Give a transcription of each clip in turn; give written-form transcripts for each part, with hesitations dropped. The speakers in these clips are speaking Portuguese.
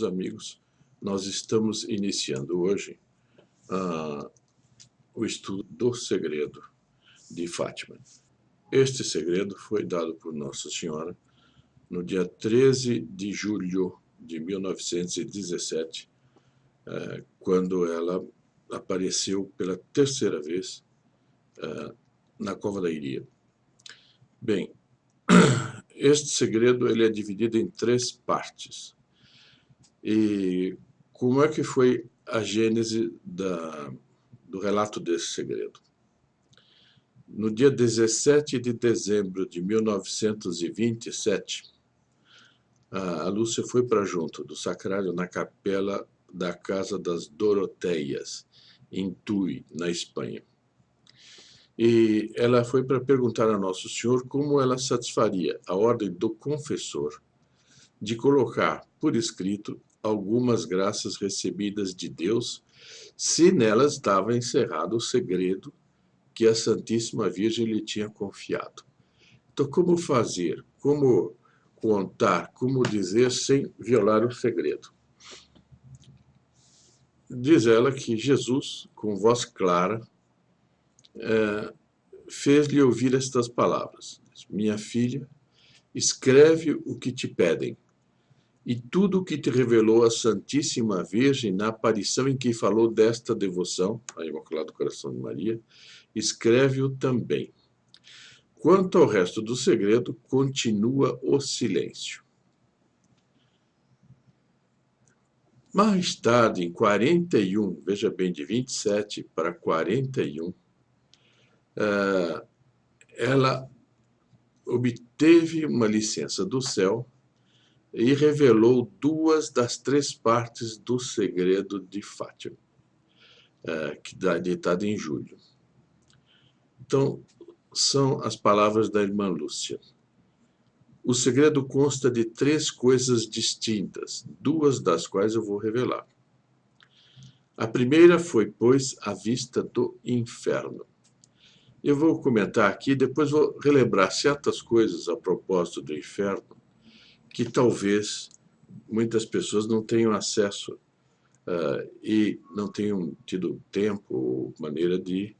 meus amigos, nós estamos iniciando hoje o estudo do segredo de Fátima. Este segredo foi dado por Nossa Senhora no dia 13 de julho de 1917, quando ela apareceu pela terceira vez na Cova da Iria. Bem, este segredo ele é dividido em 3 partes. E como é que foi a gênese do relato desse segredo? No dia 17 de dezembro de 1927, a Lúcia foi para junto do sacrário na capela da Casa das Doroteias, em Tui, na Espanha. E ela foi para perguntar a Nosso Senhor como ela satisfaria a ordem do confessor de colocar por escrito algumas graças recebidas de Deus, se nelas estava encerrado o segredo que a Santíssima Virgem lhe tinha confiado. Então, como fazer? Como contar? Como dizer sem violar o segredo? Diz ela que Jesus, com voz clara, fez-lhe ouvir estas palavras: minha filha, escreve o que te pedem, e tudo o que te revelou a Santíssima Virgem na aparição em que falou desta devoção, a Imaculado Coração de Maria, escreve-o também. Quanto ao resto do segredo, continua o silêncio. Mais tarde, em 41, veja bem, de 27 para 41, ela obteve uma licença do céu e revelou 2 das 3 partes do segredo de Fátima, que está ditado em julho. Então, são as palavras da irmã Lúcia. O segredo consta de 3 coisas distintas, 2 das quais eu vou revelar. A primeira foi, pois, a vista do inferno. Eu vou comentar aqui, depois vou relembrar certas coisas a propósito do inferno, que talvez muitas pessoas não tenham acesso e não tenham tido tempo ou maneira de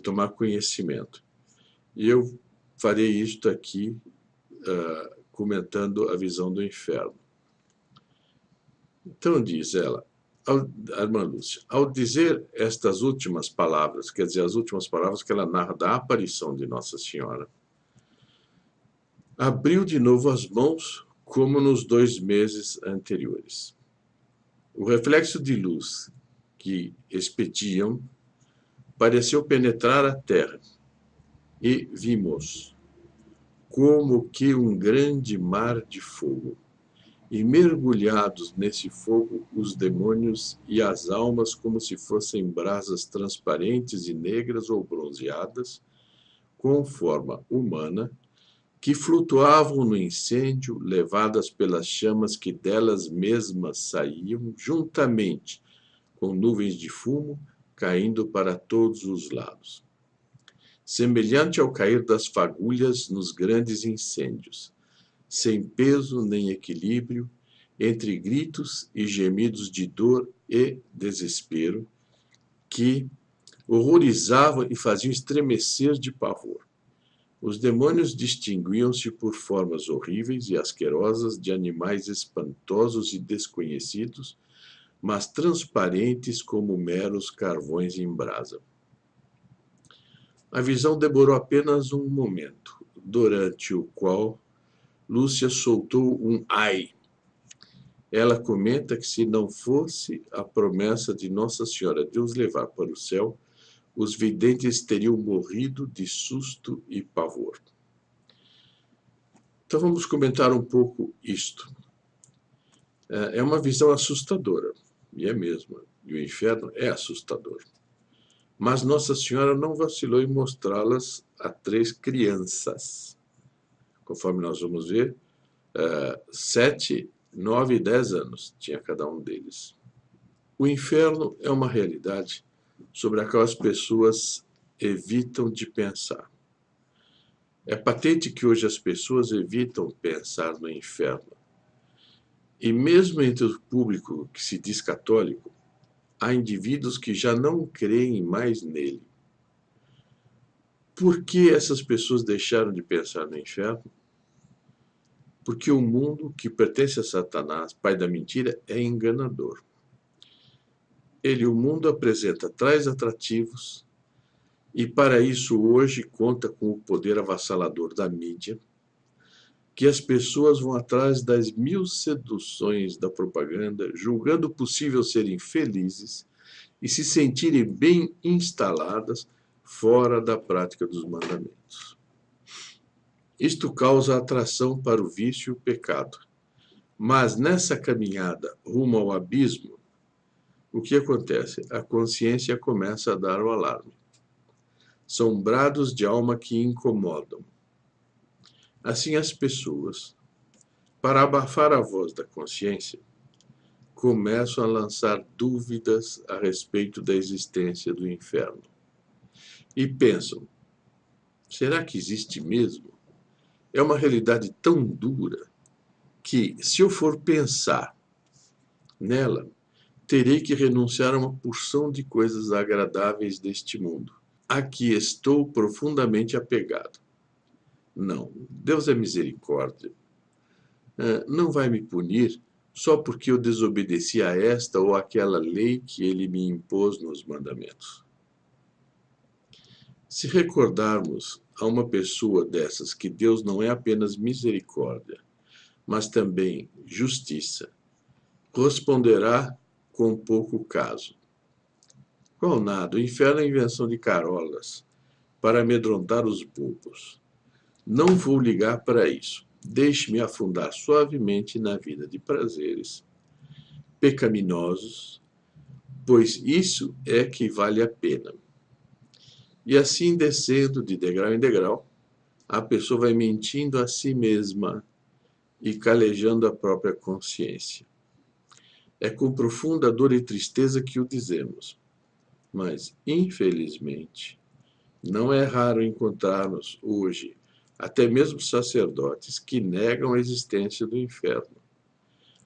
tomar conhecimento. E eu farei isto aqui, comentando a visão do inferno. Então, diz ela, a irmã Lúcia, ao dizer estas últimas palavras, quer dizer, as últimas palavras que ela narra da aparição de Nossa Senhora, abriu de novo as mãos, como nos 2 meses anteriores. O reflexo de luz que expediam pareceu penetrar a terra, e vimos como que um grande mar de fogo, e mergulhados nesse fogo os demônios e as almas como se fossem brasas transparentes e negras ou bronzeadas, com forma humana, que flutuavam no incêndio, levadas pelas chamas que delas mesmas saíam, juntamente com nuvens de fumo, caindo para todos os lados. Semelhante ao cair das fagulhas nos grandes incêndios, sem peso nem equilíbrio, entre gritos e gemidos de dor e desespero, que horrorizavam e faziam estremecer de pavor. Os demônios distinguiam-se por formas horríveis e asquerosas de animais espantosos e desconhecidos, mas transparentes como meros carvões em brasa. A visão demorou apenas um momento, durante o qual Lúcia soltou um ai. Ela comenta que se não fosse a promessa de Nossa Senhora de os levar para o céu, os videntes teriam morrido de susto e pavor. Então vamos comentar um pouco isto. É uma visão assustadora, e é mesmo, e o inferno é assustador. Mas Nossa Senhora não vacilou em mostrá-las a 3 crianças, conforme nós vamos ver, 7, 9 e 10 anos tinha cada um deles. O inferno é uma realidade sobre a qual as pessoas evitam de pensar. É patente que hoje as pessoas evitam pensar no inferno. E mesmo entre o público que se diz católico, há indivíduos que já não creem mais nele. Por que essas pessoas deixaram de pensar no inferno? Porque o mundo que pertence a Satanás, pai da mentira, é enganador. O mundo apresenta tais atrativos e para isso hoje conta com o poder avassalador da mídia, que as pessoas vão atrás das mil seduções da propaganda, julgando possível serem felizes e se sentirem bem instaladas fora da prática dos mandamentos. Isto causa atração para o vício e o pecado. Mas nessa caminhada rumo ao abismo, o que acontece? A consciência começa a dar o alarme. São brados de alma que incomodam. Assim, as pessoas, para abafar a voz da consciência, começam a lançar dúvidas a respeito da existência do inferno. E pensam, será que existe mesmo? É uma realidade tão dura que, se eu for pensar nela, terei que renunciar a uma porção de coisas agradáveis deste mundo, a que estou profundamente apegado. Não, Deus é misericórdia. Não vai me punir só porque eu desobedeci a esta ou aquela lei que ele me impôs nos mandamentos. Se recordarmos a uma pessoa dessas que Deus não é apenas misericórdia, mas também justiça, responderá com pouco caso. Qual nada, o inferno é a invenção de carolas para amedrontar os bobos. Não vou ligar para isso. Deixe-me afundar suavemente na vida de prazeres pecaminosos, pois isso é que vale a pena. E assim, descendo de degrau em degrau, a pessoa vai mentindo a si mesma e calejando a própria consciência. É com profunda dor e tristeza que o dizemos, mas, infelizmente, não é raro encontrarmos hoje até mesmo sacerdotes que negam a existência do inferno.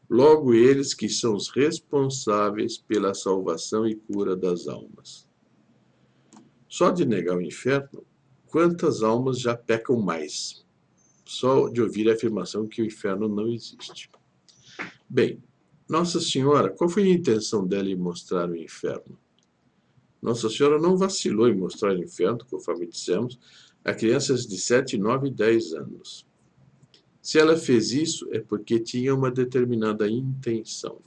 Logo eles que são os responsáveis pela salvação e cura das almas. Só de negar o inferno, quantas almas já pecam mais? Só de ouvir a afirmação que o inferno não existe. Bem, Nossa Senhora, qual foi a intenção dela em mostrar o inferno? Nossa Senhora não vacilou em mostrar o inferno, conforme dissemos, a crianças de 7, 9 e 10 anos. Se ela fez isso, é porque tinha uma determinada intenção.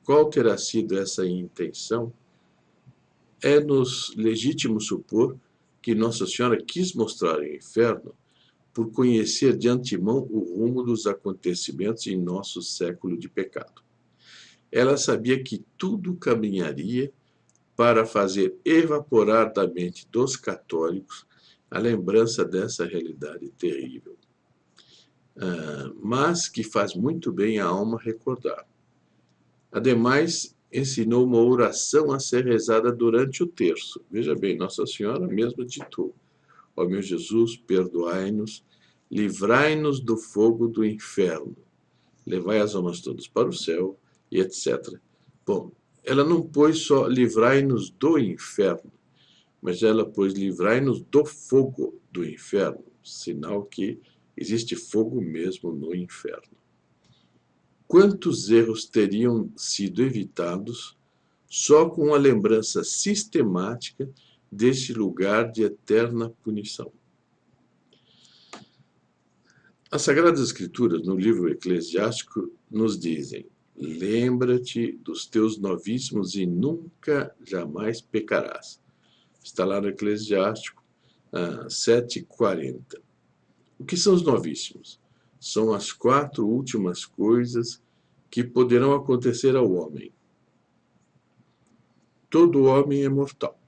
Qual terá sido essa intenção? É-nos legítimo supor que Nossa Senhora quis mostrar o inferno por conhecer de antemão o rumo dos acontecimentos em nosso século de pecado. Ela sabia que tudo caminharia para fazer evaporar da mente dos católicos a lembrança dessa realidade terrível, mas que faz muito bem a alma recordar. Ademais, ensinou uma oração a ser rezada durante o terço. Veja bem, Nossa Senhora mesmo ditou: ó meu Jesus, perdoai-nos, livrai-nos do fogo do inferno, levai as almas todas para o céu, e etc. Bom, ela não pôs só livrai-nos do inferno, mas ela pôs livrai-nos do fogo do inferno, sinal que existe fogo mesmo no inferno. Quantos erros teriam sido evitados só com a lembrança sistemática deste lugar de eterna punição? As Sagradas Escrituras, no livro Eclesiástico, nos dizem: lembra-te dos teus novíssimos e nunca jamais pecarás. Está lá no Eclesiástico 7:40. O que são os novíssimos? São as 4 últimas coisas que poderão acontecer ao homem. Todo homem é mortal.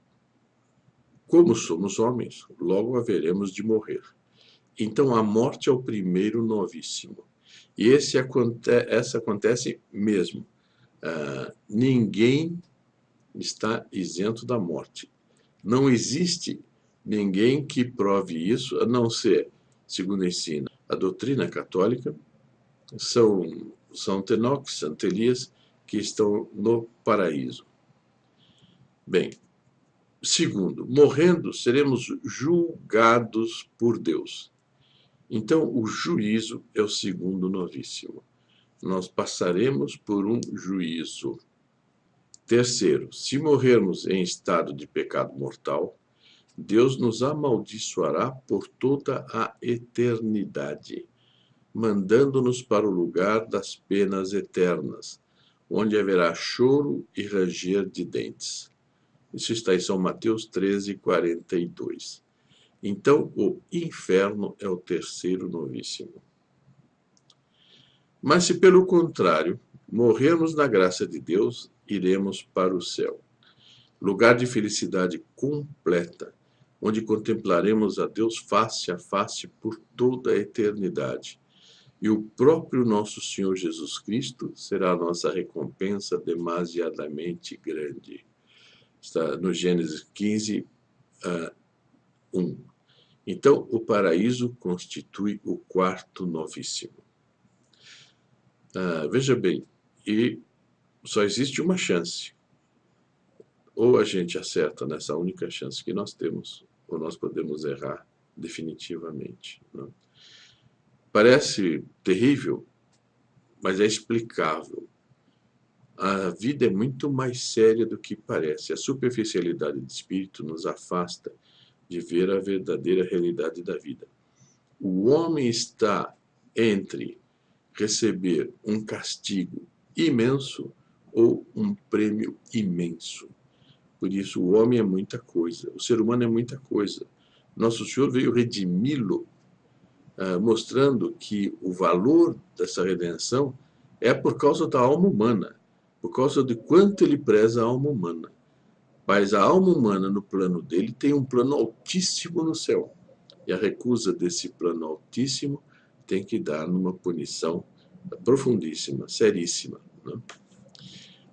Como somos homens, logo haveremos de morrer. Então a morte é o primeiro novíssimo. E essa acontece mesmo. Ninguém está isento da morte. Não existe ninguém que prove isso, a não ser, segundo ensina a doutrina católica, são São Enoque, Santo Elias, que estão no paraíso. Bem, segundo, morrendo, seremos julgados por Deus. Então, o juízo é o segundo novíssimo. Nós passaremos por um juízo. Terceiro, se morrermos em estado de pecado mortal, Deus nos amaldiçoará por toda a eternidade, mandando-nos para o lugar das penas eternas, onde haverá choro e ranger de dentes. Isso está em São Mateus 13:42. Então, o inferno é o terceiro novíssimo. Mas se, pelo contrário, morrermos na graça de Deus, iremos para o céu, lugar de felicidade completa, onde contemplaremos a Deus face a face por toda a eternidade. E o próprio nosso Senhor Jesus Cristo será a nossa recompensa demasiadamente grande. Está no Gênesis 15, 1. Então, o paraíso constitui o quarto novíssimo. Veja bem, e só existe uma chance. Ou a gente acerta nessa única chance que nós temos, ou nós podemos errar definitivamente. Não? Parece terrível, mas é explicável. A vida é muito mais séria do que parece. A superficialidade de espírito nos afasta de ver a verdadeira realidade da vida. O homem está entre receber um castigo imenso ou um prêmio imenso. Por isso, o homem é muita coisa, o ser humano é muita coisa. Nosso Senhor veio redimi-lo, mostrando que o valor dessa redenção é por causa da alma humana, por causa de quanto ele preza a alma humana. Mas a alma humana, no plano dele, tem um plano altíssimo no céu. E a recusa desse plano altíssimo tem que dar numa punição profundíssima, seríssima. Né?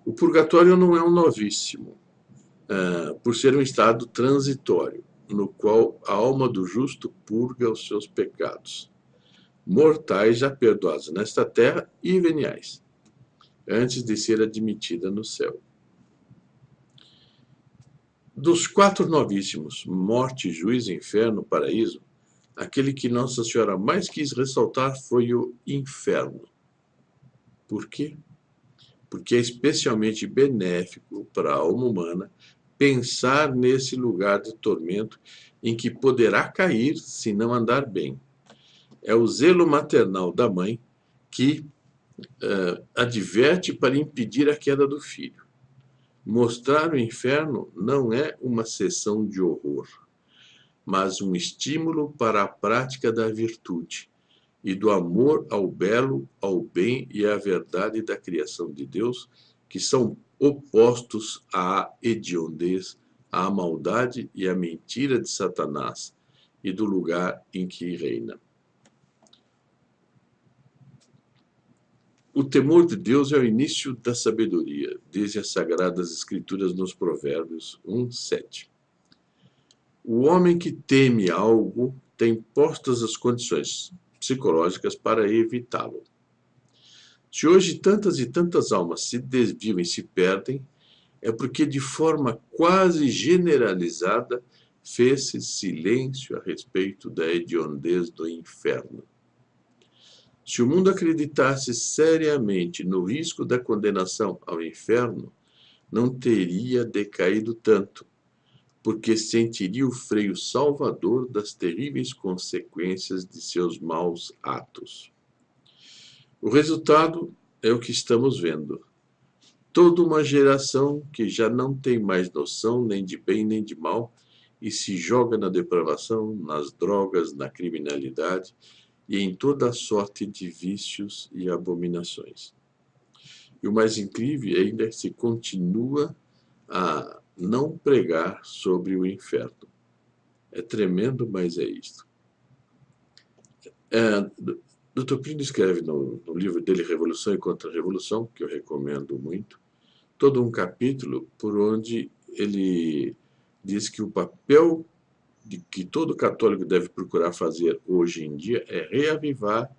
O purgatório não é um novíssimo, por ser um estado transitório, no qual a alma do justo purga os seus pecados, mortais já perdoados nesta terra e veniais, antes de ser admitida no céu. Dos 4 novíssimos, morte, juízo, inferno, paraíso, aquele que Nossa Senhora mais quis ressaltar foi o inferno. Por quê? Porque é especialmente benéfico para a alma humana pensar nesse lugar de tormento em que poderá cair se não andar bem. É o zelo maternal da mãe que adverte para impedir a queda do filho. Mostrar o inferno não é uma sessão de horror, mas um estímulo para a prática da virtude e do amor ao belo, ao bem e à verdade da criação de Deus, que são opostos à hediondez, à maldade e à mentira de Satanás e do lugar em que reina. O temor de Deus é o início da sabedoria, dizem as Sagradas Escrituras nos Provérbios 1:7. O homem que teme algo tem postas as condições psicológicas para evitá-lo. Se hoje tantas e tantas almas se desviam e se perdem, é porque de forma quase generalizada fez-se silêncio a respeito da hediondez do inferno. Se o mundo acreditasse seriamente no risco da condenação ao inferno, não teria decaído tanto, porque sentiria o freio salvador das terríveis consequências de seus maus atos. O resultado é o que estamos vendo. Toda uma geração que já não tem mais noção nem de bem nem de mal e se joga na depravação, nas drogas, na criminalidade e em toda a sorte de vícios e abominações. E o mais incrível ainda é que se continua a não pregar sobre o inferno. É tremendo, mas é isto. Dr. Plínio escreve no livro dele Revolução e Contra-Revolução, que eu recomendo muito, todo um capítulo por onde ele diz que o papel que todo católico deve procurar fazer hoje em dia é reavivar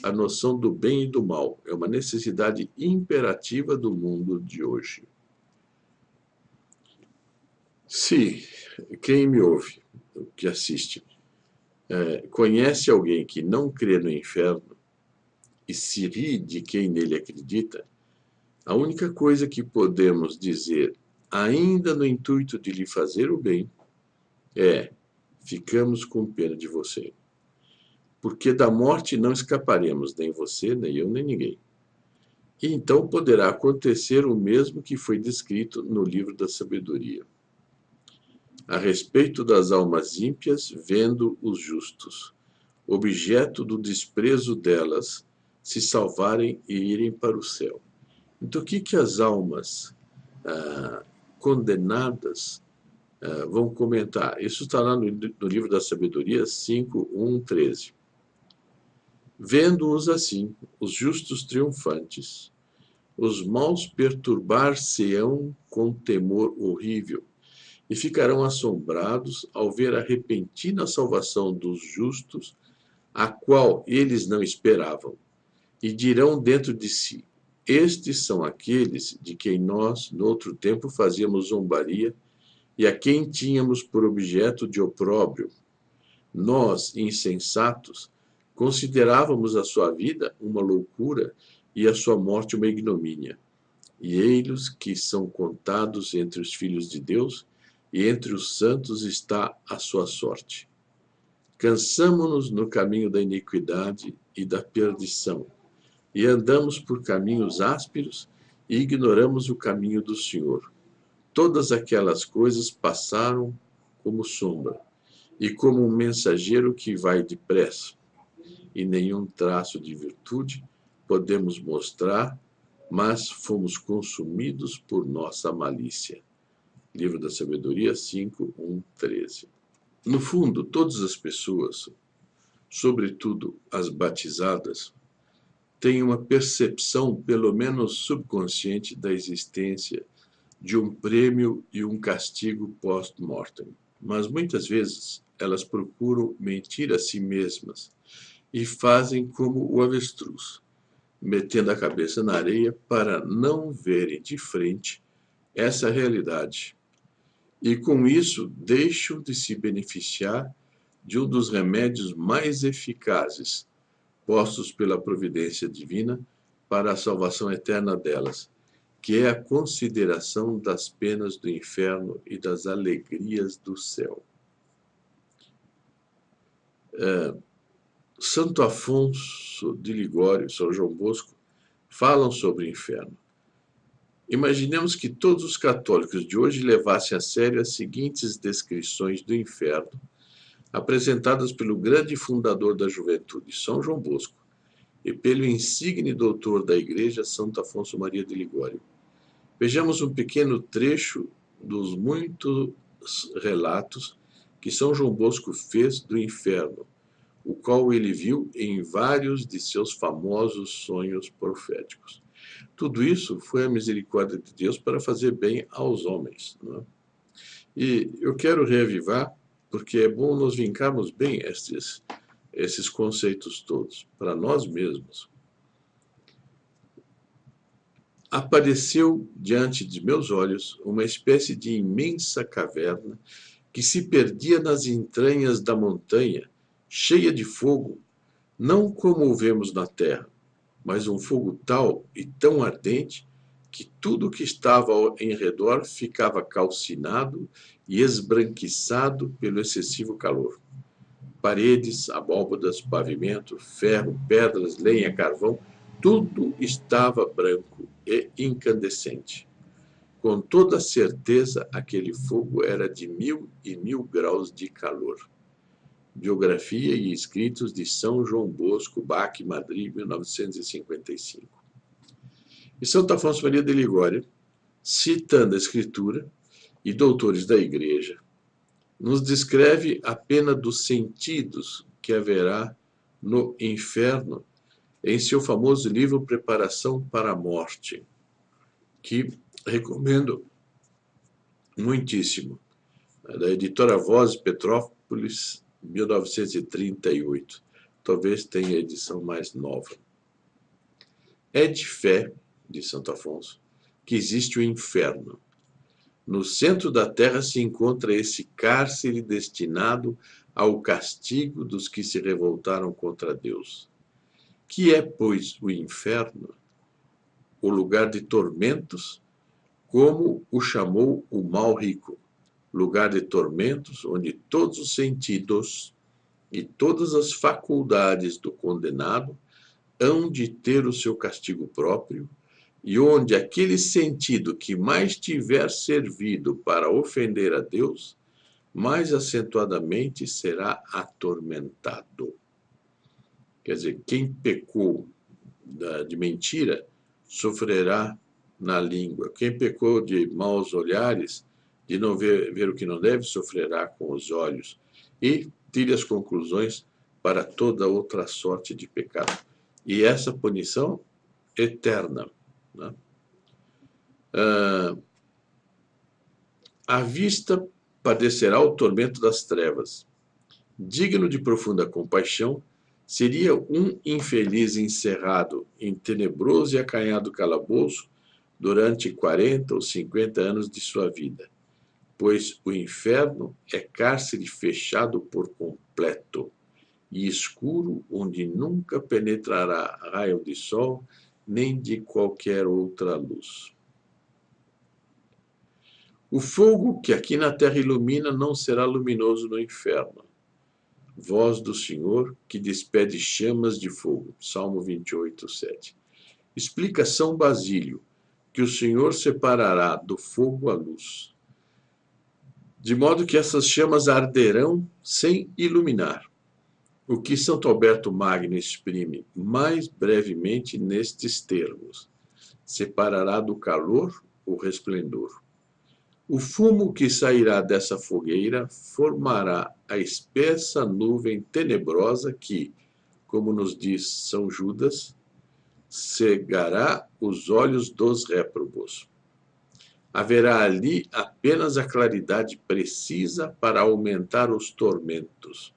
a noção do bem e do mal. É uma necessidade imperativa do mundo de hoje. Se quem me ouve, que assiste, conhece alguém que não crê no inferno e se ri de quem nele acredita, a única coisa que podemos dizer, ainda no intuito de lhe fazer o bem, é: ficamos com pena de você. Porque da morte não escaparemos, nem você, nem eu, nem ninguém. E então poderá acontecer o mesmo que foi descrito no livro da sabedoria. A respeito das almas ímpias, vendo os justos, objeto do desprezo delas, se salvarem e irem para o céu. Então, o que as almas condenadas vão comentar? Isso está lá no livro da sabedoria 5:1-13. Vendo-os assim, os justos triunfantes, os maus perturbar-se-ão com temor horrível, e ficarão assombrados ao ver a repentina salvação dos justos, a qual eles não esperavam, e dirão dentro de si: estes são aqueles de quem nós, no outro tempo, fazíamos zombaria e a quem tínhamos por objeto de opróbrio. Nós, insensatos, considerávamos a sua vida uma loucura e a sua morte uma ignomínia. E eis que são contados entre os filhos de Deus, e entre os santos está a sua sorte. Cansamo-nos no caminho da iniquidade e da perdição, e andamos por caminhos ásperos e ignoramos o caminho do Senhor. Todas aquelas coisas passaram como sombra, e como um mensageiro que vai depressa, e nenhum traço de virtude podemos mostrar, mas fomos consumidos por nossa malícia. Livro da Sabedoria 5:1-13. No fundo, todas as pessoas, sobretudo as batizadas, têm uma percepção, pelo menos subconsciente, da existência de um prêmio e um castigo post-mortem. Mas muitas vezes elas procuram mentir a si mesmas e fazem como o avestruz, metendo a cabeça na areia para não verem de frente essa realidade. E com isso deixam de se beneficiar de um dos remédios mais eficazes postos pela providência divina para a salvação eterna delas, que é a consideração das penas do inferno e das alegrias do céu. Santo Afonso de Ligório, São João Bosco, falam sobre o inferno. Imaginemos que todos os católicos de hoje levassem a sério as seguintes descrições do inferno, apresentadas pelo grande fundador da juventude, São João Bosco, e pelo insigne doutor da Igreja, Santo Afonso Maria de Ligório. Vejamos um pequeno trecho dos muitos relatos que São João Bosco fez do inferno, o qual ele viu em vários de seus famosos sonhos proféticos. Tudo isso foi a misericórdia de Deus para fazer bem aos homens. Não é? E eu quero reavivar, porque é bom nós vincarmos bem esses conceitos todos, para nós mesmos. Apareceu diante de meus olhos uma espécie de imensa caverna que se perdia nas entranhas da montanha, cheia de fogo, não como o vemos na terra, mas um fogo tal e tão ardente que tudo o que estava em redor ficava calcinado e esbranquiçado pelo excessivo calor. Paredes, abóbadas, pavimento, ferro, pedras, lenha, carvão, tudo estava branco e incandescente. Com toda certeza, aquele fogo era de 1000 graus de calor. Biografia e escritos de São João Bosco, Bac, Madrid, 1955. E Santo Afonso Maria de Ligório, citando a Escritura e doutores da Igreja, nos descreve a pena dos sentidos que haverá no inferno em seu famoso livro Preparação para a Morte, que recomendo muitíssimo, da editora Voz Petrópolis, 1938. talvez tenha edição mais nova. É de fé, diz Santo Afonso, que existe o inferno. No centro da terra se encontra esse cárcere destinado ao castigo dos que se revoltaram contra Deus. Que é, pois, o inferno? O lugar de tormentos, como o chamou o mal rico. Lugar de tormentos onde todos os sentidos e todas as faculdades do condenado hão de ter o seu castigo próprio, e onde aquele sentido que mais tiver servido para ofender a Deus, mais acentuadamente será atormentado. Quer dizer, quem pecou de mentira sofrerá na língua. Quem pecou de maus olhares, de não ver o que não deve, sofrerá com os olhos. E tire as conclusões para toda outra sorte de pecado. E essa punição eterna. Né? A vista padecerá o tormento das trevas. Digno de profunda compaixão, seria um infeliz encerrado em tenebroso e acanhado calabouço durante 40 ou 50 anos de sua vida, pois o inferno é cárcere fechado por completo e escuro, onde nunca penetrará raio de sol nem de qualquer outra luz. O fogo que aqui na terra ilumina não será luminoso no inferno. Voz do Senhor que despede chamas de fogo. Salmo 28, 7. Explica São Basílio que o Senhor separará do fogo a luz, de modo que essas chamas arderão sem iluminar. O que Santo Alberto Magno exprime mais brevemente nestes termos: separará do calor o resplendor. O fumo que sairá dessa fogueira formará a espessa nuvem tenebrosa que, como nos diz São Judas, cegará os olhos dos réprobos. Haverá ali apenas a claridade precisa para aumentar os tormentos.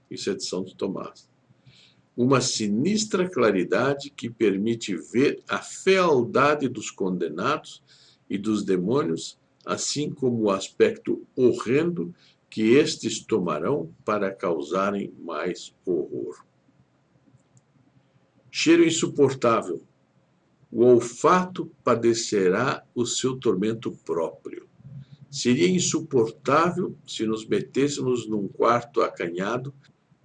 Isso é de São Tomás. Uma sinistra claridade que permite ver a fealdade dos condenados e dos demônios, assim como o aspecto horrendo que estes tomarão para causarem mais horror. Cheiro insuportável. O olfato padecerá o seu tormento próprio. Seria insuportável se nos metêssemos num quarto acanhado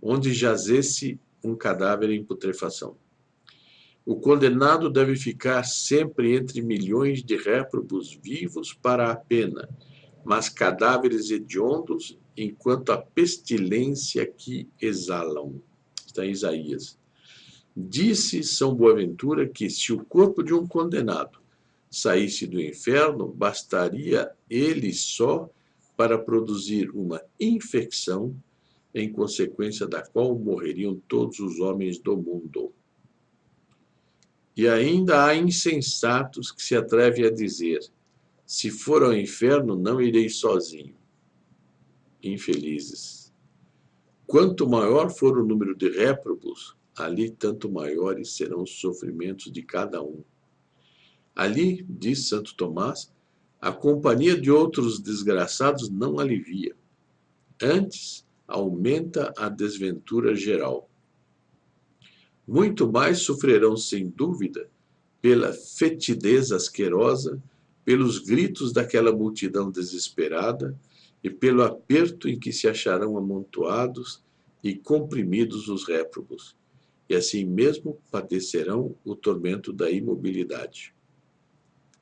onde jazesse um cadáver em putrefação. O condenado deve ficar sempre entre milhões de réprobos vivos para a pena, mas cadáveres hediondos enquanto a pestilência que exalam. Está em Isaías. Disse São Boaventura que se o corpo de um condenado saísse do inferno, bastaria ele só para produzir uma infecção, em consequência da qual morreriam todos os homens do mundo. E ainda há insensatos que se atrevem a dizer: se for ao inferno, não irei sozinho. Infelizes. Quanto maior for o número de réprobos, ali tanto maiores serão os sofrimentos de cada um. Ali, diz Santo Tomás, a companhia de outros desgraçados não alivia. Antes, aumenta a desventura geral. Muito mais sofrerão, sem dúvida, pela fetidez asquerosa, pelos gritos daquela multidão desesperada e pelo aperto em que se acharão amontoados e comprimidos os réprobos, e assim mesmo padecerão o tormento da imobilidade.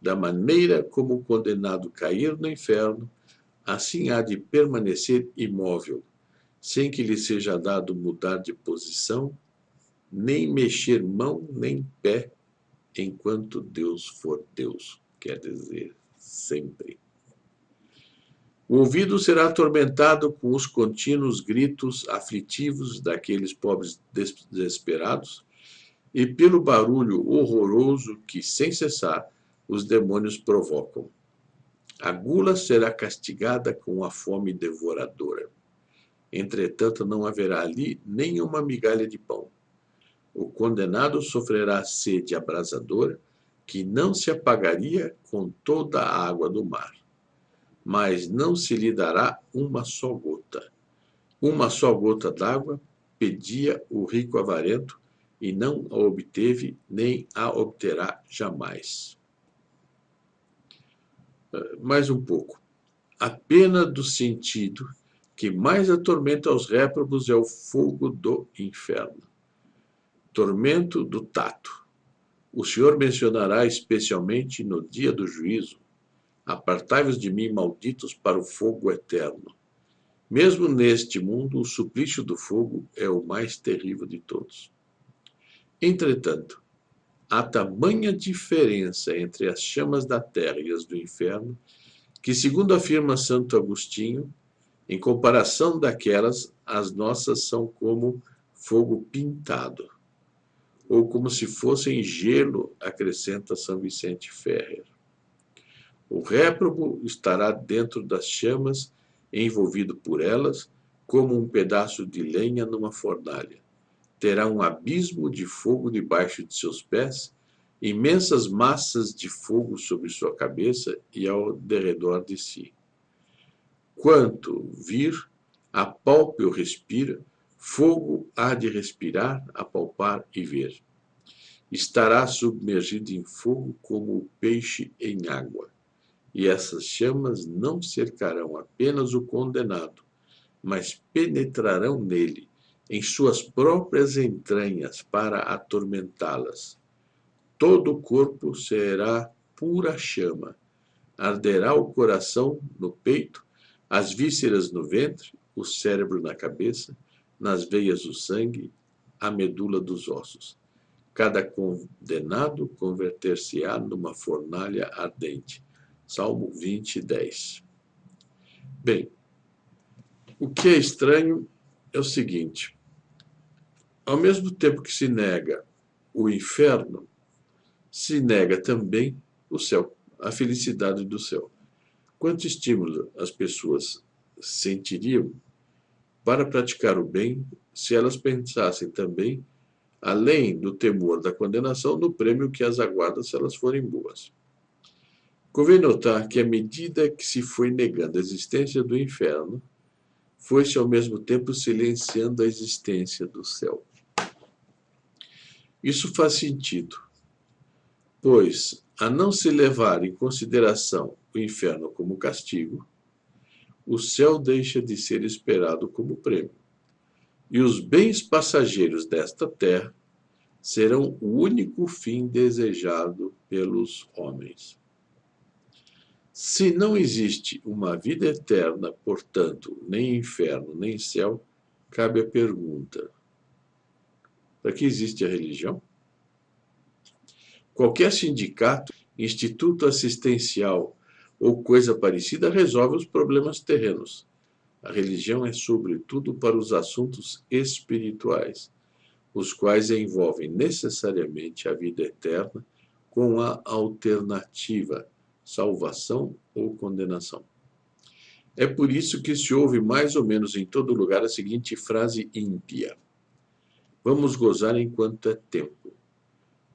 Da maneira como o condenado cair no inferno, assim há de permanecer imóvel, sem que lhe seja dado mudar de posição, nem mexer mão nem pé, enquanto Deus for Deus, quer dizer, sempre. O ouvido será atormentado com os contínuos gritos aflitivos daqueles pobres desesperados e pelo barulho horroroso que, sem cessar, os demônios provocam. A gula será castigada com a fome devoradora. Entretanto, não haverá ali nenhuma migalha de pão. O condenado sofrerá sede abrasadora, que não se apagaria com toda a água do mar, mas não se lhe dará uma só gota. Uma só gota d'água pedia o rico avarento, e não a obteve, nem a obterá jamais. Mais um pouco. A pena do sentido que mais atormenta os réprobos é o fogo do inferno. Tormento do tato. O Senhor mencionará especialmente no dia do juízo: apartai-vos de mim, malditos, para o fogo eterno. Mesmo neste mundo, o suplício do fogo é o mais terrível de todos. Entretanto, há tamanha diferença entre as chamas da terra e as do inferno, que, segundo afirma Santo Agostinho, em comparação daquelas, as nossas são como fogo pintado, ou como se fossem gelo, acrescenta São Vicente Ferrer. O réprobo estará dentro das chamas, envolvido por elas, como um pedaço de lenha numa fornalha. Terá um abismo de fogo debaixo de seus pés, imensas massas de fogo sobre sua cabeça e ao derredor de si. Quanto vir, apalpe ou respira, fogo há de respirar, apalpar e ver. Estará submergido em fogo como o peixe em água. E essas chamas não cercarão apenas o condenado, mas penetrarão nele, em suas próprias entranhas, para atormentá-las. Todo o corpo será pura chama. Arderá o coração no peito, as vísceras no ventre, o cérebro na cabeça, nas veias o sangue, a medula dos ossos. Cada condenado converter-se-á numa fornalha ardente. Salmo 20, 10. Bem, o que é estranho é o seguinte: ao mesmo tempo que se nega o inferno, se nega também o céu, a felicidade do céu. Quanto estímulo as pessoas sentiriam para praticar o bem se elas pensassem também, além do temor da condenação, no prêmio que as aguarda se elas forem boas. Convém notar que, à medida que se foi negando a existência do inferno, foi-se ao mesmo tempo silenciando a existência do céu. Isso faz sentido, pois, a não se levar em consideração o inferno como castigo, o céu deixa de ser esperado como prêmio, e os bens passageiros desta terra serão o único fim desejado pelos homens. Se não existe uma vida eterna, portanto, nem inferno, nem céu, cabe a pergunta: para que existe a religião? Qualquer sindicato, instituto assistencial ou coisa parecida resolve os problemas terrenos. A religião é, sobretudo, para os assuntos espirituais, os quais envolvem necessariamente a vida eterna com a alternativa: salvação ou condenação. É por isso que se ouve mais ou menos em todo lugar a seguinte frase ímpia: vamos gozar enquanto é tempo,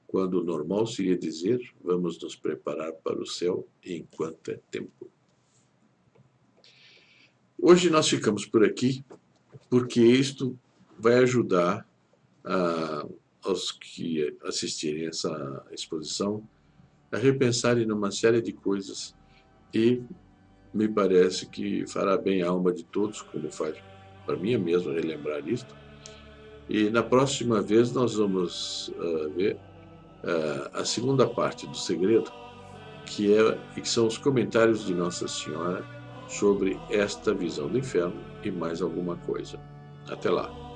quando o normal seria dizer: vamos nos preparar para o céu enquanto é tempo. Hoje nós ficamos por aqui, porque isto vai ajudar aos que assistirem essa exposição a repensarem numa série de coisas, e me parece que fará bem à alma de todos, como faz para mim mesmo relembrar isto. E na próxima vez nós vamos ver a segunda parte do segredo, que são os comentários de Nossa Senhora sobre esta visão do inferno e mais alguma coisa. Até lá.